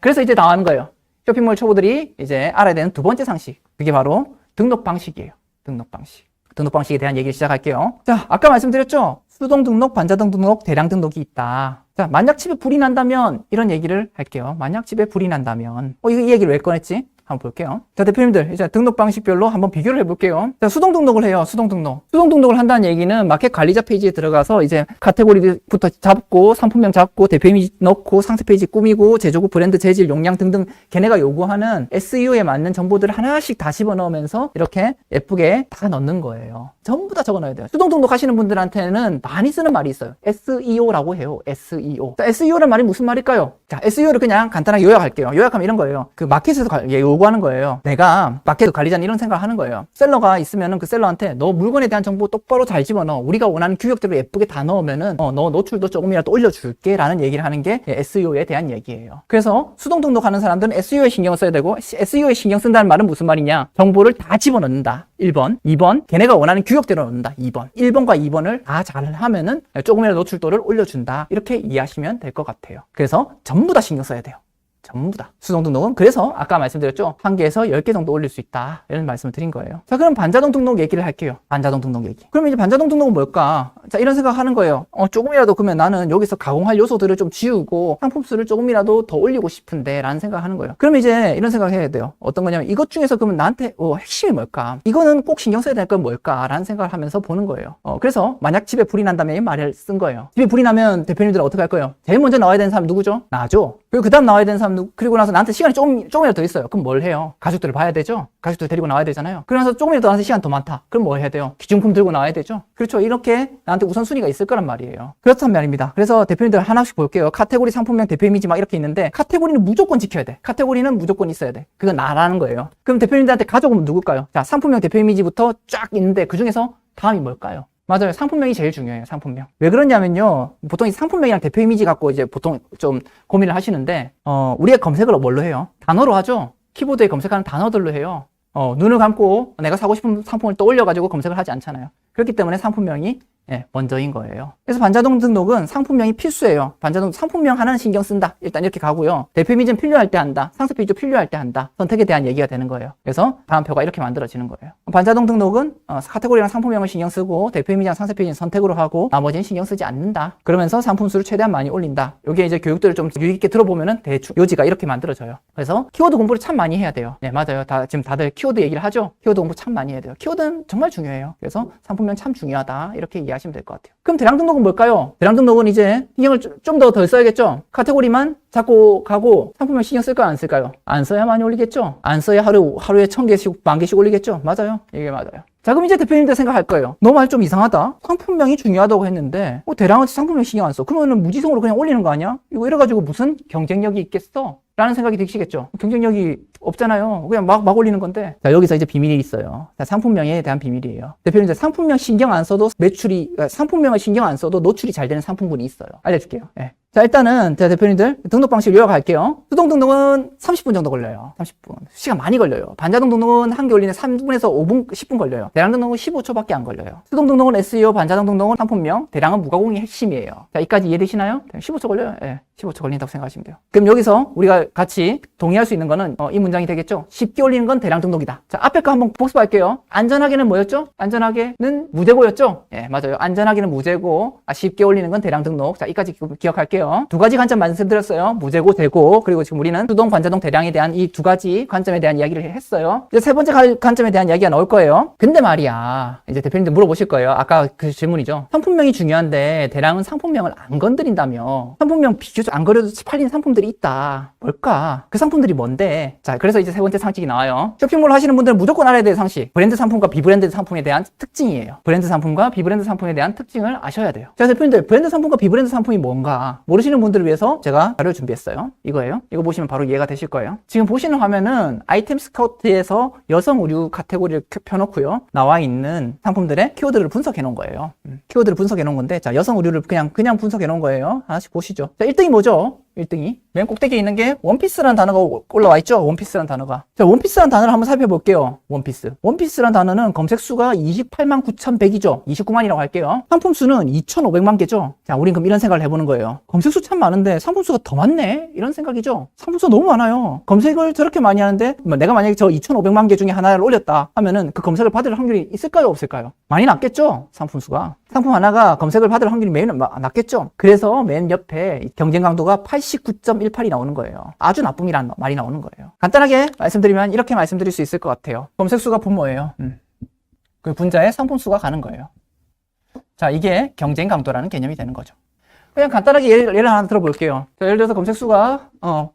그래서 이제 나오는 거예요. 쇼핑몰 초보들이 이제 알아야 되는 두 번째 상식. 그게 바로 등록 방식이에요. 등록 방식. 등록 방식에 대한 얘기를 시작할게요. 자, 아까 말씀드렸죠? 수동 등록, 반자동 등록, 대량 등록이 있다. 자, 만약 집에 불이 난다면 이런 얘기를 할게요. 만약 집에 불이 난다면 이 얘기를 왜 꺼냈지? 한번 볼게요. 자, 대표님들 이제 등록 방식별로 한번 비교를 해볼게요. 자, 수동 등록을 해요. 수동 등록. 수동 등록을 한다는 얘기는 마켓 관리자 페이지에 들어가서 이제 카테고리부터 잡고 상품명 잡고 대표 이미지 넣고 상세 페이지 꾸미고 제조국 브랜드 재질 용량 등등 걔네가 요구하는 SEO에 맞는 정보들을 하나씩 다 집어넣으면서 이렇게 예쁘게 다 넣는 거예요. 전부 다 적어놔야 돼요. 수동 등록하시는 분들한테는 많이 쓰는 말이 있어요. SEO라고 해요. SEO. 자, SEO란 말이 무슨 말일까요? 자, SEO를 그냥 간단하게 요약할게요. 요약하면 이런 거예요. 그 마켓에서 요구하는 거예요. 내가 마켓 관리자는 이런 생각을 하는 거예요. 셀러가 있으면은 그 셀러한테 너 물건에 대한 정보 똑바로 잘 집어넣어. 우리가 원하는 규격대로 예쁘게 다 넣으면은 너 노출도 조금이라도 올려줄게 라는 얘기를 하는 게 SEO에 대한 얘기예요. 그래서 수동 등록하는 사람들은 SEO에 신경을 써야 되고 SEO에 신경 쓴다는 말은 무슨 말이냐? 정보를 다 집어넣는다. 1번. 2번. 걔네가 원하는 규격대로 넣는다. 2번. 1번과 2번을 다 잘하면은 조금이라도 노출도를 올려준다. 이렇게 이해하시면 될 것 같아요. 그래서 전부 다 신경 써야 돼요. 전부 다. 수동 등록은 그래서 아까 말씀드렸죠. 1개에서 10개 정도 올릴 수 있다. 이런 말씀을 드린 거예요. 자, 그럼 반자동 등록 얘기를 할게요. 반자동 등록 얘기. 그럼 이제 반자동 등록은 뭘까? 자, 이런 생각 하는 거예요. 조금이라도 그러면 나는 여기서 가공할 요소들을 좀 지우고 상품 수를 조금이라도 더 올리고 싶은데 라는 생각 하는 거예요. 그럼 이제 이런 생각 해야 돼요. 어떤 거냐면 이것 중에서 그러면 나한테 핵심이 뭘까? 이거는 꼭 신경 써야 될 건 뭘까? 라는 생각을 하면서 보는 거예요. 그래서 만약 집에 불이 난다면 이 말을 쓴 거예요. 집에 불이 나면 대표님들은 어떻게 할 거예요? 제일 먼저 나와야 되는 사람 누구죠? 나죠. 그리고 그 다음 나와야 되는 사람 그리고 나서 나한테 시간이 조금이라도 더 있어요. 그럼 뭘 해요? 가족들을 봐야 되죠? 가족들 데리고 나와야 되잖아요. 그러면서 조금이라도 나한테 시간 더 많다. 그럼 뭐 해야 돼요? 기준품 들고 나와야 되죠? 그렇죠. 이렇게 나한테 우선순위가 있을 거란 말이에요. 그렇단 말입니다. 그래서 대표님들 하나씩 볼게요. 카테고리, 상품명, 대표 이미지 막 이렇게 있는데 카테고리는 무조건 지켜야 돼. 카테고리는 무조건 있어야 돼. 그건 나라는 거예요. 그럼 대표님들한테 가져오면 누굴까요? 자, 상품명, 대표 이미지부터 쫙 있는데 그 중에서 다음이 뭘까요? 맞아요. 상품명이 제일 중요해요. 상품명. 왜 그러냐면요. 보통 이 상품명이랑 대표 이미지 갖고 이제 보통 좀 고민을 하시는데, 우리가 검색을 뭘로 해요? 단어로 하죠? 키보드에 검색하는 단어들로 해요. 눈을 감고 내가 사고 싶은 상품을 떠올려가지고 검색을 하지 않잖아요. 그렇기 때문에 상품명이 먼저인 거예요. 그래서 반자동 등록은 상품명이 필수예요. 반자동 상품명 하나는 신경 쓴다. 일단 이렇게 가고요. 대표 이미지는 필요할 때 한다. 상세 페이지도 필요할 때 한다. 선택에 대한 얘기가 되는 거예요. 그래서 다음표가 이렇게 만들어지는 거예요. 반자동 등록은 카테고리랑 상품명을 신경 쓰고 대표 이미지랑 상세 페이지는 선택으로 하고 나머지는 신경 쓰지 않는다. 그러면서 상품 수를 최대한 많이 올린다. 여기에 이제 교육들을 좀 유익 있게 들어보면은 대충 요지가 이렇게 만들어져요. 그래서 키워드 공부를 참 많이 해야 돼요. 네, 맞아요. 지금 다들 키워드 얘기를 하죠. 키워드 공부 참 많이 해야 돼요. 키워드는 정말 중요해요. 그래서 상품명 참 중요하다. 이렇게 이해하시면 될 것 같아요. 그럼 대량 등록은 뭘까요? 대량 등록은 이제 신경을 좀 더 써야겠죠? 카테고리만 잡고 가고 상품명 신경 쓸까요? 안 쓸까요? 안 써야 많이 올리겠죠? 안 써야 하루에 1000개씩, 10,000개씩 올리겠죠? 맞아요. 이게 맞아요. 자, 그럼 이제 대표님들 생각할 거예요. 너 말 좀 이상하다. 상품명이 중요하다고 했는데 대량은 상품명 신경 안 써. 그러면은 무지성으로 그냥 올리는 거 아니야? 이거 이래가지고 무슨 경쟁력이 있겠어? 라는 생각이 드시겠죠? 경쟁력이 없잖아요. 그냥 막 올리는 건데. 자, 여기서 이제 비밀이 있어요. 자, 상품명에 대한 비밀이에요. 대표님들 상품명 신경 안 써도 상품명을 신경 안 써도 노출이 잘 되는 상품군이 있어요. 알려줄게요. 네. 자, 일단은 제가 대표님들 등록 방식 요약할게요. 수동 등록은 30분 정도 걸려요. 30분. 시간 많이 걸려요. 반자동 등록은 한 개 올리는 3분에서 5분, 10분 걸려요. 대량 등록은 15초밖에 안 걸려요. 수동 등록은 SEO, 반자동 등록은 상품명, 대량은 무가공이 핵심이에요. 자, 여기까지 이해되시나요? 15초 걸려요. 네. 15초 걸린다고 생각하시면 돼요. 그럼 여기서 우리가 같이 동의할 수 있는 거는 이 문장이 되겠죠? 쉽게 올리는 건 대량 등록이다. 자, 앞에 거 한번 복습할게요. 안전하게는 뭐였죠? 안전하게는 무재고였죠? 예, 맞아요. 안전하게는 무재고, 쉽게 올리는 건 대량 등록. 자, 이까지 기억할게요. 두 가지 관점 말씀드렸어요. 무재고, 재고. 그리고 지금 우리는 수동, 반자동, 대량에 대한 이 두 가지 관점에 대한 이야기를 했어요. 이제 세 번째 관점에 대한 이야기가 나올 거예요. 근데 말이야. 이제 대표님들 물어보실 거예요. 아까 그 질문이죠. 상품명이 중요한데 대량은 상품명을 안 건드린다며. 상품명 비교적 안 거려도 팔리는 상품들이 있다. 뭘까? 그 상품들이 뭔데? 자, 그래서 이제 세 번째 상식이 나와요. 쇼핑몰 하시는 분들은 무조건 알아야 될 상식. 브랜드 상품과 비브랜드 상품에 대한 특징이에요. 브랜드 상품과 비브랜드 상품에 대한 특징을 아셔야 돼요. 자, 대표님들 브랜드 상품과 비브랜드 상품이 뭔가 모르시는 분들을 위해서 제가 자료를 준비했어요. 이거예요. 이거 보시면 바로 이해가 되실 거예요. 지금 보시는 화면은 아이템 스카우트에서 여성 의류 카테고리를 펴놓고요. 나와 있는 상품들의 키워드를 분석해 놓은 거예요. 키워드를 분석해 놓은 건데, 자, 여성 의류를 그냥 분석해 놓은 거예요. 하나씩 보시죠. 자, 1등이 뭐죠? 1등이. 맨 꼭대기에 있는 게 원피스라는 단어가 올라와 있죠. 원피스라는 단어가. 자, 원피스라는 단어를 한번 살펴볼게요. 원피스. 원피스라는 단어는 검색수가 289,100이죠. 29만이라고 할게요. 상품수는 2,500만 개죠. 자, 우린 그럼 이런 생각을 해보는 거예요. 검색수 참 많은데 상품수가 더 많네? 이런 생각이죠. 상품수가 너무 많아요. 검색을 저렇게 많이 하는데 내가 만약에 저 2,500만 개 중에 하나를 올렸다 하면은 그 검색을 받을 확률이 있을까요? 없을까요? 많이 낮겠죠. 상품수가. 상품 하나가 검색을 받을 확률이 매우 낮겠죠. 그래서 맨 옆에 경쟁 강도가 89.18이 나오는 거예요. 아주 나쁨이란 말이 나오는 거예요. 간단하게 말씀드리면 이렇게 말씀드릴 수 있을 것 같아요. 검색수가 분모예요. 그 분자에 상품수가 가는 거예요. 자, 이게 경쟁 강도라는 개념이 되는 거죠. 그냥 간단하게 예를 하나 들어볼게요. 자, 예를 들어서 검색수가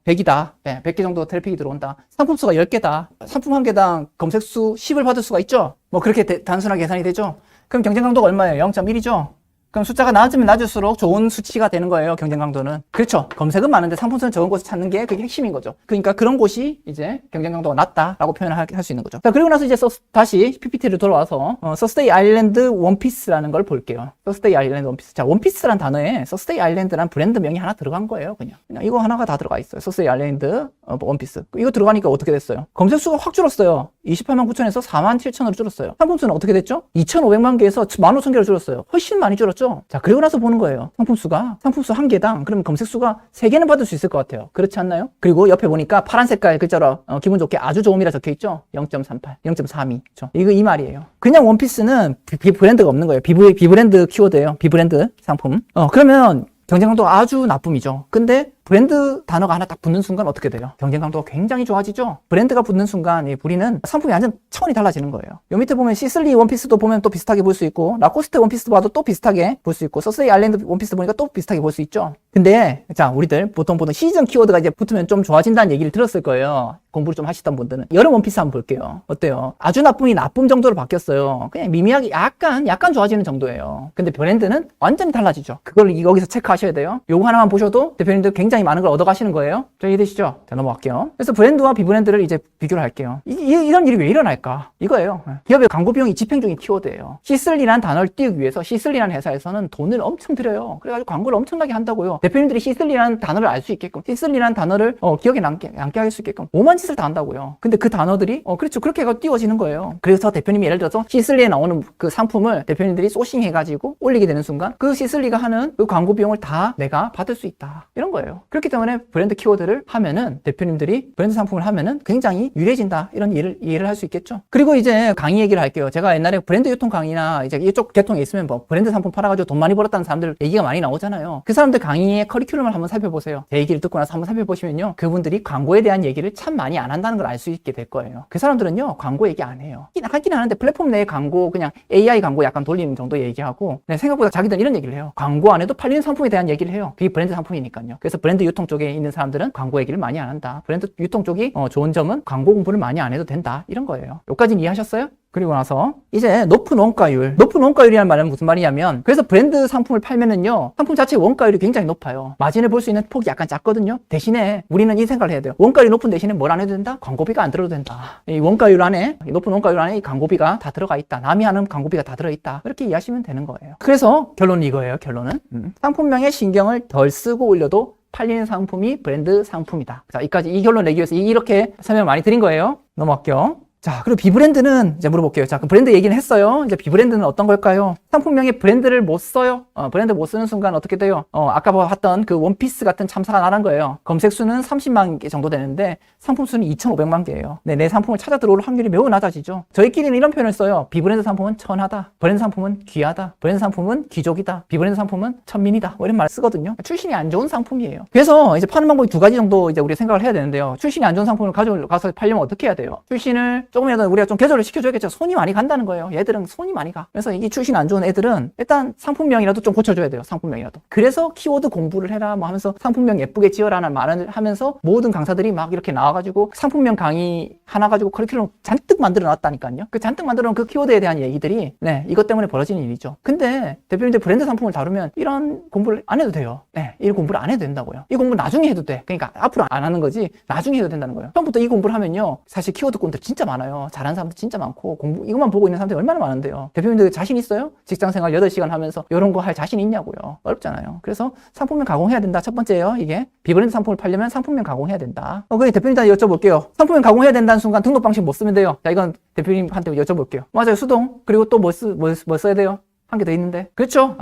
100이다. 네, 100개 정도 트래픽이 들어온다. 상품수가 10개다. 상품 한 개당 검색수 10을 받을 수가 있죠. 뭐 그렇게 단순하게 계산이 되죠. 그럼 경쟁 강도가 얼마예요? 0.1이죠. 그럼 숫자가 낮으면 낮을수록 좋은 수치가 되는 거예요. 경쟁 강도는. 그렇죠. 검색은 많은데 상품수는 적은 곳을 찾는 게 그게 핵심인 거죠. 그러니까 그런 곳이 이제 경쟁 강도가 낮다라고 표현을 할 수 있는 거죠. 자, 그리고 나서 이제 다시 PPT를 돌아와서 서스테이 아일랜드 원피스라는 걸 볼게요. 서스테이 아일랜드 원피스. 자, 원피스라는 단어에 서스테이 아일랜드라는 브랜드 명이 하나 들어간 거예요. 그냥 이거 하나가 다 들어가 있어요. 서스테이 아일랜드 원피스. 이거 들어가니까 어떻게 됐어요? 검색수가 확 줄었어요. 28만 9천에서 4만 7천으로 줄었어요. 상품수는 어떻게 됐죠? 2,500만 개에서 15,000개로 줄었어요. 훨씬 많이 줄었죠? 자, 그리고 나서 보는 거예요. 상품수 한 개당 그러면 검색수가 3개는 받을 수 있을 것 같아요. 그렇지 않나요? 그리고 옆에 보니까 파란 색깔 글자로 기분 좋게 아주 좋음이라 적혀있죠? 0.38, 0.32. 그렇죠? 이거 이 말이에요. 그냥 원피스는 비브랜드가 없는 거예요. 비브랜드 키워드예요. 비브랜드 상품. 그러면 경쟁 강도가 아주 나쁨이죠. 근데 브랜드 단어가 하나 딱 붙는 순간 어떻게 돼요? 경쟁 강도가 굉장히 좋아지죠? 브랜드가 붙는 순간 우리는 상품이 완전 차원이 달라지는 거예요. 요 밑에 보면 시슬리 원피스도 보면 또 비슷하게 볼 수 있고, 라코스테 원피스도 봐도 또 비슷하게 볼 수 있고, 서스테이 아일랜드 원피스 보니까 또 비슷하게 볼 수 있죠? 근데, 자, 우리들 보통 보는 시즌 키워드가 이제 붙으면 좀 좋아진다는 얘기를 들었을 거예요. 공부를 좀 하시던 분들은. 여름 원피스 한번 볼게요. 어때요? 아주 나쁨이 나쁨 정도로 바뀌었어요. 그냥 미미하게 약간 좋아지는 정도예요. 근데 브랜드는 완전히 달라지죠. 그걸 여기서 체크하셔야 돼요. 요거 하나만 보셔도 대표님들 굉장히 많은 걸 얻어가시는 거예요. 자, 이해되시죠? 자, 넘어갈게요. 그래서 브랜드와 비브랜드를 이제 비교를 할게요. 이런 일이 왜 일어날까? 이거예요. 기업의 광고 비용이 집행적인 키워드예요. 시슬리라는 단어를 띄우기 위해서 시슬리라는 회사에서는 돈을 엄청 들여요. 그래가지고 광고를 엄청나게 한다고요. 대표님들이 시슬리라는 단어를 알 수 있게끔, 시슬리라는 단어를 기억에 남게 할 수 있게끔 오만 짓을 다 한다고요. 근데 그 단어들이 그렇죠. 그렇게 해서 띄워지는 거예요. 그래서 대표님이 예를 들어서 시슬리에 나오는 그 상품을 대표님들이 소싱해가지고 올리게 되는 순간 그 시슬리가 하는 그 광고 비용을 다 내가 받을 수 있다. 이런 거예요. 그렇기 때문에 브랜드 키워드를 하면은 대표님들이 브랜드 상품을 하면은 굉장히 유리해진다. 이런 이해를 할 수 있겠죠. 그리고 이제 강의 얘기를 할게요. 제가 옛날에 브랜드 유통 강의나 이제 이쪽 계통에 있으면 뭐 브랜드 상품 팔아가지고 돈 많이 벌었다는 사람들 얘기가 많이 나오잖아요. 그 사람들 강의의 커리큘럼을 한번 살펴보세요. 제 얘기를 듣고 나서 한번 살펴보시면요. 그분들이 광고에 대한 얘기를 참 많이 안 한다는 걸 알 수 있게 될 거예요. 그 사람들은요. 광고 얘기 안 해요. 하긴 하는데 플랫폼 내의 광고 그냥 AI 광고 약간 돌리는 정도 얘기하고 생각보다 자기들은 이런 얘기를 해요. 광고 안 해도 팔리는 상품에 대한 얘기를 해요. 그게 브랜드 상품이니까요. 그래서 브랜드 유통 쪽에 있는 사람들은 광고 얘기를 많이 안 한다. 브랜드 유통 쪽이 좋은 점은 광고 공부를 많이 안 해도 된다. 이런 거예요. 여기까지는 이해하셨어요? 그리고 나서 이제 높은 원가율. 높은 원가율이라는 말은 무슨 말이냐면 그래서 브랜드 상품을 팔면은요. 상품 자체 원가율이 굉장히 높아요. 마진을 볼 수 있는 폭이 약간 작거든요. 대신에 우리는 이 생각을 해야 돼요. 원가율이 높은 대신에 뭘 안 해도 된다? 광고비가 안 들어도 된다. 이 원가율 안에 높은 원가율 안에 이 광고비가 다 들어가 있다. 남이 하는 광고비가 다 들어있다. 이렇게 이해하시면 되는 거예요. 그래서 결론은 이거예요. 결론은 상품명에 신경을 덜 쓰고 올려도 팔리는 상품이 브랜드 상품이다. 자, 이 결론 내기 위해서 이렇게 설명 많이 드린 거예요. 넘어갈게요. 자, 그리고 비브랜드는 이제 물어볼게요. 자, 그럼 브랜드 얘기는 했어요. 이제 비브랜드는 어떤 걸까요? 상품명에 브랜드를 못 써요. 브랜드 못 쓰는 순간 어떻게 돼요? 아까 봤던 그 원피스 같은 참사가 나란 거예요. 검색수는 30만 개 정도 되는데 상품수는 2,500만 개예요. 네, 내 상품을 찾아 들어올 확률이 매우 낮아지죠. 저희끼리는 이런 표현을 써요. 비브랜드 상품은 천하다. 브랜드 상품은 귀하다. 브랜드 상품은 귀족이다. 비브랜드 상품은 천민이다. 뭐 이런 말 쓰거든요. 출신이 안 좋은 상품이에요. 그래서 이제 파는 방법이 두 가지 정도 이제 우리가 생각을 해야 되는데요. 출신이 안 좋은 상품을 가져가서 팔려면 어떻게 해야 돼요? 출신을 조금이라도 우리가 좀 개조를 시켜줘야겠죠. 손이 많이 간다는 거예요. 얘들은 손이 많이 가. 그래서 이게 출신 안 좋은 애들은 일단 상품명이라도 좀 고쳐줘야 돼요. 상품명이라도. 그래서 키워드 공부를 해라 뭐 하면서 상품명 예쁘게 지어라는 말을 하면서 모든 강사들이 막 이렇게 나와가지고 상품명 강의 하나 가지고 커리큘럼 잔뜩 만들어 놨다니까요. 그 잔뜩 만들어 놓은 그 키워드에 대한 얘기들이 이것 때문에 벌어지는 일이죠. 근데 대표님들 브랜드 상품을 다루면 이런 공부를 안 해도 돼요. 이 공부를 안 해도 된다고요. 이 공부 나중에 해도 돼. 그러니까 앞으로 안 하는 거지 나중에 해도 된다는 거예요. 처음부터 이 공부를 하면요. 사실 키워드 꾼들 진짜 많아요. 많아요. 잘하는 사람들 진짜 많고 공부 이것만 보고 있는 사람들이 얼마나 많은데요. 대표님들 자신 있어요? 직장생활 8시간 하면서 이런 거 할 자신 있냐고요. 어렵잖아요. 그래서 상품명 가공해야 된다. 첫 번째예요. 이게 비브랜드 상품을 팔려면 상품명 가공해야 된다. 그럼 대표님한테 여쭤볼게요. 상품명 가공해야 된다는 순간 등록 방식 못 쓰면 돼요. 자, 이건 대표님한테 여쭤볼게요. 맞아요. 수동. 그리고 또 뭐 써야 돼요? 한 개 더 있는데. 그렇죠?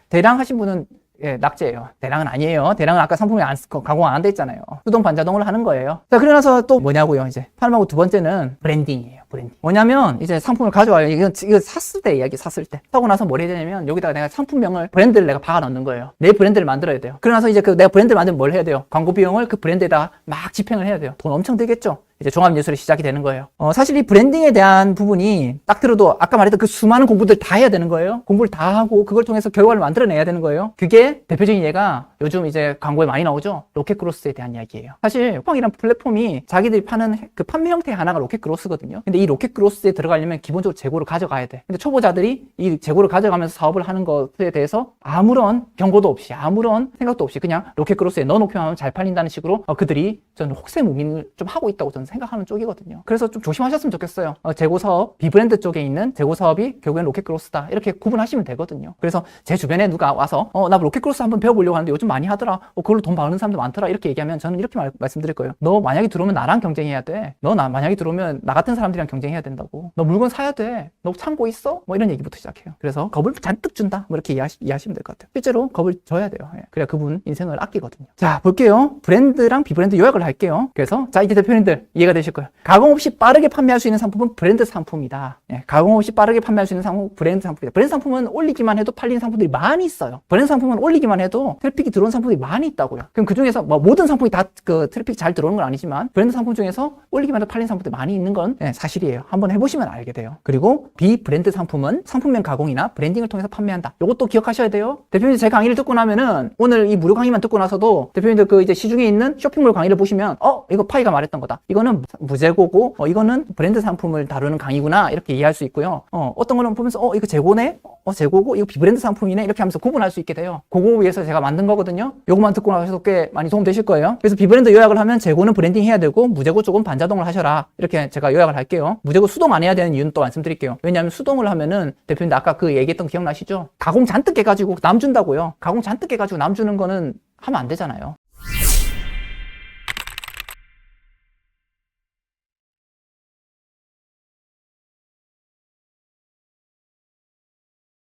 대량 하신 분은 예, 낙제예요. 대량은 아니에요. 대량은 아까 상품이 가공 안 돼 있잖아요. 수동 반자동을 하는 거예요. 자, 그러고 나서 또 뭐냐고요, 이제. 팔마고 두 번째는 브랜딩이에요, 브랜딩. 뭐냐면, 이제 상품을 가져와요. 이거 샀을 때 이야기, 샀을 때. 사고 나서 뭘 해야 되냐면, 여기다가 내가 상품명을, 브랜드를 내가 박아 넣는 거예요. 내 브랜드를 만들어야 돼요. 그러고 나서 이제 내가 브랜드를 만들면 뭘 해야 돼요? 광고 비용을 그 브랜드에다가 막 집행을 해야 돼요. 돈 엄청 들겠죠? 이제 종합예술이 시작이 되는 거예요. 사실 이 브랜딩에 대한 부분이 딱 들어도 아까 말했던 그 수많은 공부들 다 해야 되는 거예요. 공부를 다 하고 그걸 통해서 결과를 만들어내야 되는 거예요. 그게 대표적인 예가 요즘 이제 광고에 많이 나오죠. 로켓크로스에 대한 이야기예요. 사실 쿠팡이란 플랫폼이 자기들이 파는 그 판매 형태 하나가 로켓크로스거든요. 근데 이 로켓크로스에 들어가려면 기본적으로 재고를 가져가야 돼. 근데 초보자들이 이 재고를 가져가면서 사업을 하는 것에 대해서 아무런 경고도 없이 아무런 생각도 없이 그냥 로켓크로스에 넣어놓기만 하면 잘 팔린다는 식으로 그들이 저는 혹세무민을 좀 하고 있다고 저는 생각하는 쪽이거든요. 그래서 좀 조심하셨으면 좋겠어요. 재고 사업, 비브랜드 쪽에 있는 재고 사업이 결국엔 로켓크로스다. 이렇게 구분하시면 되거든요. 그래서 제 주변에 누가 와서 나 로켓크로스 한번 배워보려고 하는데 요즘 많이 하더라. 그걸로 돈 버는 사람도 많더라. 이렇게 얘기하면 저는 이렇게 말씀드릴 거예요. 너 만약에 들어오면 나랑 경쟁해야 돼. 만약에 들어오면 나 같은 사람들이랑 경쟁해야 된다고. 너 물건 사야 돼. 너 창고 있어? 뭐 이런 얘기부터 시작해요. 그래서 겁을 잔뜩 준다. 뭐 이렇게 이해하시면 될 것 같아요. 실제로 겁을 줘야 돼요. 그래야 그분 인생을 아끼거든요. 자, 볼게요. 브랜드랑 비브랜드 요약을 할게요. 그래서 자, 이제 대표님들 이해가 되실 거예요. 가공 없이 빠르게 판매할 수 있는 상품은 브랜드 상품이다. 가공 없이 빠르게 판매할 수 있는 상품은 브랜드 상품이다. 브랜드 상품은 올리기만 해도 팔리는 상품들이 많이 있어요. 브랜드 상품은 올리기만 해도 트래픽이 들어오는 상품들이 많이 있다고요. 그럼 그 중에서 뭐 모든 상품이 다 그 트래픽 잘 들어오는 건 아니지만 브랜드 상품 중에서 올리기만 해도 팔리는 상품들이 많이 있는 건 사실이에요. 한번 해보시면 알게 돼요. 그리고 비브랜드 상품은 상품명 가공이나 브랜딩을 통해서 판매한다. 이것도 기억하셔야 돼요. 대표님들 제 강의를 듣고 나면은 오늘 이 무료 강의만 듣고 나서도 대표님들 그 이제 시중에 있는 쇼핑몰 강의를 보시면 이거 파이가 말했던 거다. 이거는 무재고고 이거는 브랜드 상품을 다루는 강의구나 이렇게 이해할 수 있고요. 어떤 거는 보면서 이거 재고네? 재고고 이거 비브랜드 상품이네? 이렇게 하면서 구분할 수 있게 돼요. 그거 위해서 제가 만든 거거든요. 요것만 듣고 나셔도 꽤 많이 도움 되실 거예요. 그래서 비브랜드 요약을 하면 재고는 브랜딩 해야 되고 무재고 쪽은 반자동을 하셔라. 이렇게 제가 요약을 할게요. 무재고 수동 안 해야 되는 이유는 또 말씀드릴게요. 왜냐하면 수동을 하면은 대표님들 아까 그 얘기했던 거 기억나시죠? 가공 잔뜩 해가지고 남 준다고요. 가공 잔뜩 해가지고 남 주는 거는 하면 안 되잖아요.